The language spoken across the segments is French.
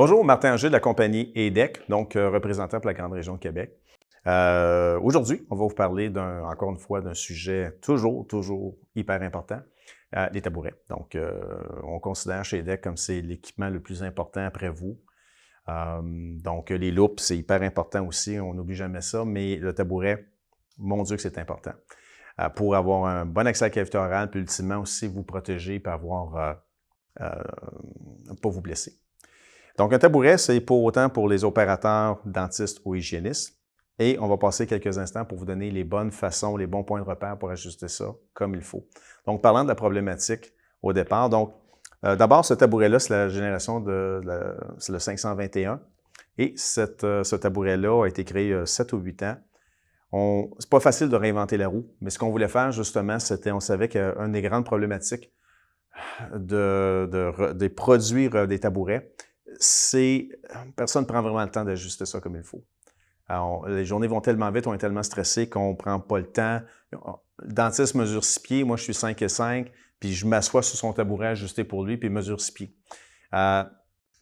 Bonjour, Martin Anger de la compagnie EDEC, donc représentant pour la grande région de Québec. Aujourd'hui, on va vous parler encore une fois d'un sujet toujours hyper important, les tabourets. Donc, on considère chez EDEC comme c'est l'équipement le plus important après vous. Donc, les loupes, c'est hyper important aussi, on n'oublie jamais ça, mais le tabouret, mon Dieu que c'est important. Pour avoir un bon accès à la cavité orale, puis ultimement aussi vous protéger et pas vous blesser. Donc, un tabouret, c'est pour autant pour les opérateurs, dentistes ou hygiénistes. Et on va passer quelques instants pour vous donner les bonnes façons, les bons points de repère pour ajuster ça comme il faut. Donc, parlant de la problématique au départ, donc, d'abord, ce tabouret-là, c'est la génération c'est le 521. Et ce tabouret-là a été créé 7 ou 8 ans. C'est pas facile de réinventer la roue, mais ce qu'on voulait faire, justement, c'était, on savait qu'une des grandes problématiques des produits des tabourets, c'est personne ne prend vraiment le temps d'ajuster ça comme il faut. Alors, les journées vont tellement vite, on est tellement stressé qu'on ne prend pas le temps. Le dentiste mesure 6 pieds, moi je suis 5 et 5, puis je m'assois sur son tabouret ajusté pour lui, puis il mesure 6 pieds.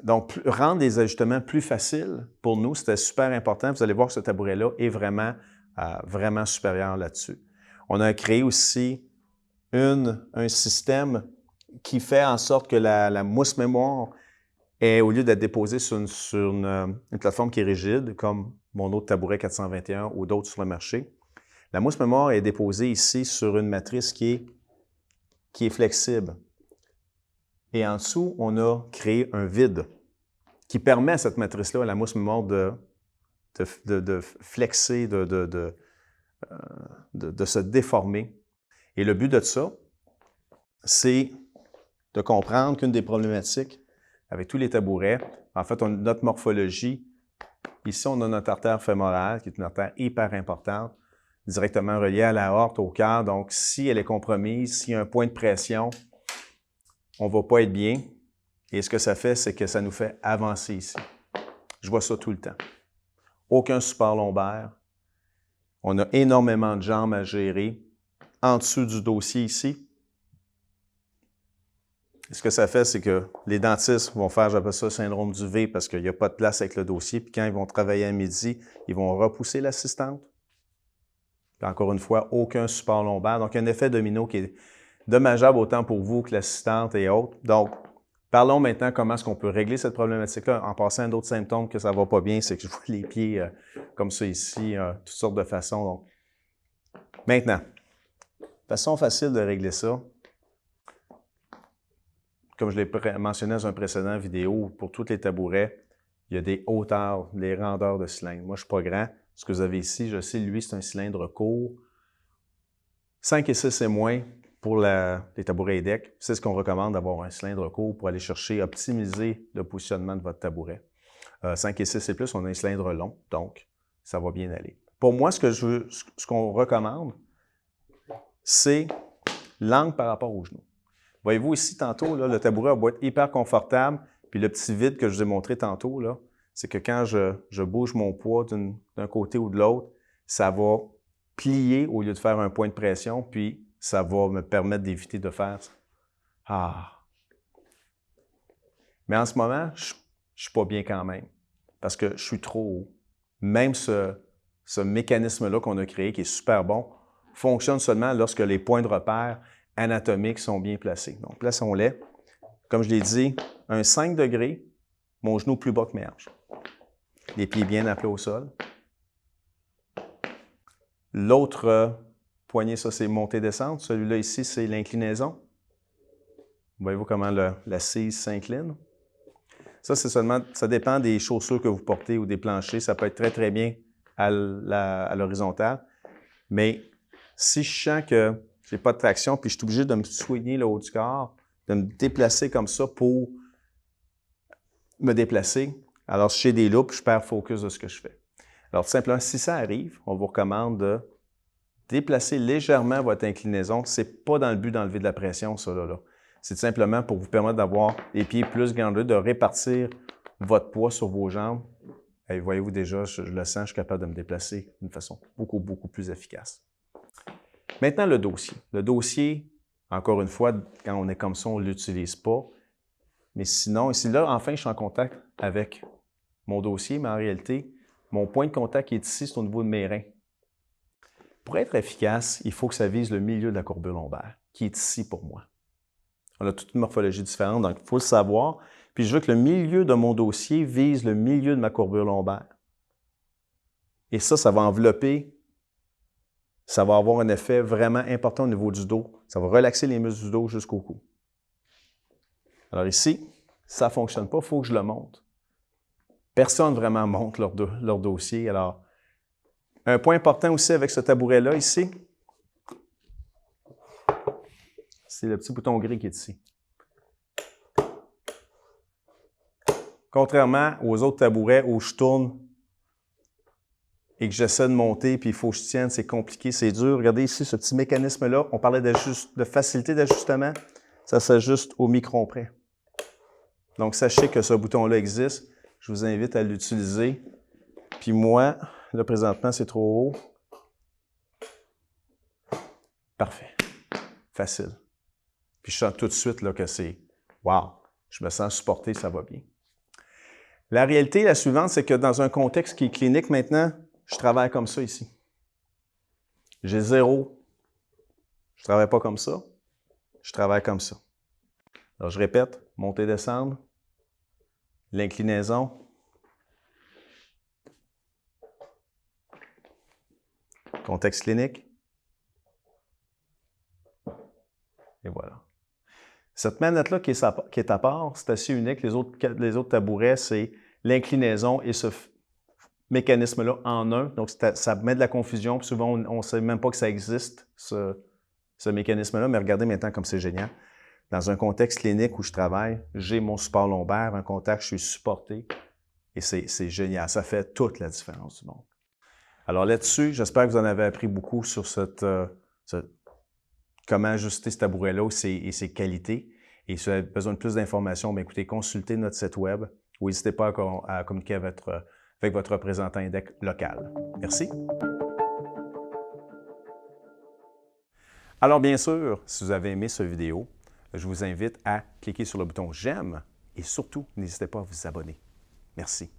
Donc, rendre les ajustements plus faciles pour nous, c'était super important. Vous allez voir que ce tabouret-là est vraiment supérieur là-dessus. On a créé aussi un système qui fait en sorte que la mousse mémoire est, au lieu d'être déposée sur une plateforme qui est rigide, comme mon autre tabouret 421 ou d'autres sur le marché, la mousse mémoire est déposée ici sur une matrice qui est flexible. Et en dessous, on a créé un vide qui permet à cette matrice-là, à la mousse mémoire, de flexer, de se déformer. Et le but de ça, c'est de comprendre qu'une des problématiques avec tous les tabourets, en fait, notre morphologie, ici, on a notre artère fémorale, qui est une artère hyper importante, directement reliée à l'aorte, au cœur. Donc, si elle est compromise, s'il y a un point de pression, on ne va pas être bien. Et ce que ça fait, c'est que ça nous fait avancer ici. Je vois ça tout le temps. Aucun support lombaire. On a énormément de jambes à gérer. En dessous du dossier ici, ce que ça fait, c'est que les dentistes vont faire, j'appelle ça, syndrome du V, parce qu'il n'y a pas de place avec le dossier. Puis quand ils vont travailler à midi, ils vont repousser l'assistante. Puis encore une fois, aucun support lombaire. Donc, il y a un effet domino qui est dommageable autant pour vous que l'assistante et autres. Donc, parlons maintenant comment est-ce qu'on peut régler cette problématique-là en passant à d'autres symptômes que ça ne va pas bien. C'est que je vois les pieds comme ça ici, toutes sortes de façons. Donc, maintenant, façon facile de régler ça. Comme je l'ai mentionné dans un précédent vidéo, pour tous les tabourets, il y a des hauteurs, des rendeurs de cylindres. Moi, je ne suis pas grand. Ce que vous avez ici, je sais, lui, c'est un cylindre court. 5 et 6 et moins pour les tabourets EDEC. C'est ce qu'on recommande, d'avoir un cylindre court pour aller chercher, optimiser le positionnement de votre tabouret. 5 et 6 et plus, on a un cylindre long, donc ça va bien aller. Pour moi, ce qu'on recommande, c'est l'angle par rapport au genou. Voyez-vous ici, tantôt, là, le tabouret va être hyper confortable, puis le petit vide que je vous ai montré tantôt, là, c'est que quand je bouge mon poids d'un côté ou de l'autre, ça va plier au lieu de faire un point de pression, puis ça va me permettre d'éviter de faire ça. Ah! Mais en ce moment, je ne suis pas bien quand même, parce que je suis trop haut. Même ce mécanisme-là qu'on a créé, qui est super bon, fonctionne seulement lorsque les points de repère anatomiques sont bien placés. Donc, plaçons-les. Comme je l'ai dit, un 5 degrés, mon genou plus bas que mes hanches. Les pieds bien appelés au sol. L'autre poignet, ça, c'est montée-descente. Celui-là ici, c'est l'inclinaison. Voyez-vous comment l'assise s'incline? Ça, c'est seulement, ça dépend des chaussures que vous portez ou des planchers. Ça peut être très, très bien à l'horizontale. Mais si je sens que je n'ai pas de traction, puis je suis obligé de me soigner le haut du corps, de me déplacer comme ça pour me déplacer, alors si j'ai des loupes, je perds focus de ce que je fais. Alors, tout simplement, si ça arrive, on vous recommande de déplacer légèrement votre inclinaison. Ce n'est pas dans le but d'enlever de la pression, ça, là. C'est tout simplement pour vous permettre d'avoir les pieds plus glanduleux, de répartir votre poids sur vos jambes. Et voyez-vous déjà, je le sens, je suis capable de me déplacer d'une façon beaucoup plus efficace. Maintenant, le dossier. Le dossier, encore une fois, quand on est comme ça, on ne l'utilise pas. Mais sinon, ici, là, enfin, je suis en contact avec mon dossier, mais en réalité, mon point de contact qui est ici, c'est au niveau de mes reins. Pour être efficace, il faut que ça vise le milieu de la courbure lombaire, qui est ici pour moi. On a toute une morphologie différente, donc il faut le savoir. Puis je veux que le milieu de mon dossier vise le milieu de ma courbure lombaire. Et ça va envelopper, ça va avoir un effet vraiment important au niveau du dos. Ça va relaxer les muscles du dos jusqu'au cou. Alors ici, ça ne fonctionne pas, il faut que je le monte. Personne vraiment monte leur dossier. Alors, un point important aussi avec ce tabouret-là ici, c'est le petit bouton gris qui est ici. Contrairement aux autres tabourets où je tourne et que j'essaie de monter, puis il faut que je tienne, c'est compliqué, c'est dur. Regardez ici, ce petit mécanisme-là, on parlait de facilité d'ajustement, ça s'ajuste au micron près. Donc, sachez que ce bouton-là existe. Je vous invite à l'utiliser. Puis moi, là, présentement, c'est trop haut. Parfait. Facile. Puis je sens tout de suite là, que c'est « wow ». Je me sens supporté, ça va bien. La réalité, la suivante, c'est que dans un contexte qui est clinique maintenant, je travaille comme ça ici. J'ai 0. Je ne travaille pas comme ça. Je travaille comme ça. Alors, je répète, monter, descendre. L'inclinaison. Contexte clinique. Et voilà. Cette manette-là qui est à part, c'est assez unique. Les autres tabourets, c'est l'inclinaison et ce mécanisme-là en un. Donc, ça met de la confusion. Puis souvent, on ne sait même pas que ça existe, ce mécanisme-là. Mais regardez maintenant comme c'est génial. Dans un contexte clinique où je travaille, j'ai mon support lombaire, un contact, je suis supporté. Et c'est génial. Ça fait toute la différence du monde. Alors là-dessus, j'espère que vous en avez appris beaucoup sur comment ajuster ce tabouret-là et ses qualités. Et si vous avez besoin de plus d'informations, bien écoutez, consultez notre site web ou n'hésitez pas à communiquer avec votre représentant INDEC local. Merci. Alors bien sûr, si vous avez aimé cette vidéo, je vous invite à cliquer sur le bouton « J'aime » et surtout, n'hésitez pas à vous abonner. Merci.